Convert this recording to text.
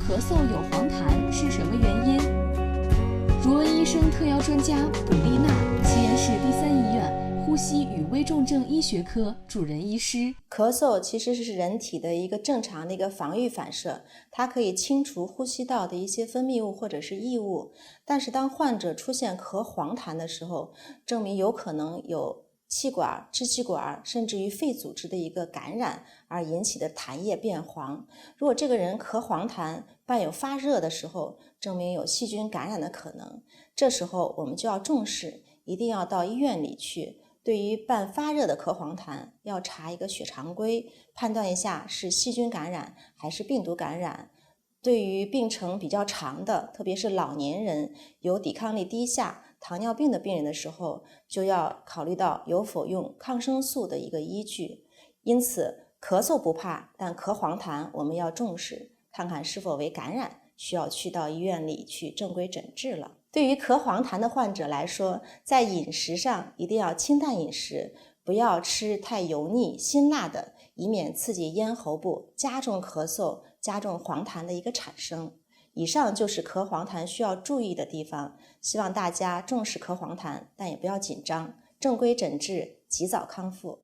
咳嗽有黄痰是什么原因？如恩医生特邀专家卜丽娜，西安市第三医院呼吸与危重症医学科主任医师。咳嗽其实是人体的一个正常的一个防御反射，它可以清除呼吸道的一些分泌物或者是异物。但是当患者出现咳黄痰的时候，证明有可能有气管、支气管甚至于肺组织的一个感染而引起的痰液变黄。如果这个人咳黄痰伴有发热的时候，证明有细菌感染的可能。这时候我们就要重视，一定要到医院里去。对于伴发热的咳黄痰，要查一个血常规，判断一下是细菌感染还是病毒感染。对于病程比较长的，特别是老年人、有抵抗力低下、糖尿病的病人的时候，就要考虑到有否用抗生素的一个依据。因此，咳嗽不怕，但咳黄痰我们要重视，看看是否为感染，需要去到医院里去正规诊治了。对于咳黄痰的患者来说，在饮食上一定要清淡饮食，不要吃太油腻、辛辣的，以免刺激咽喉部，加重咳嗽、加重黄痰的一个产生。以上就是咳黄痰需要注意的地方，希望大家重视咳黄痰，但也不要紧张，正规诊治，及早康复。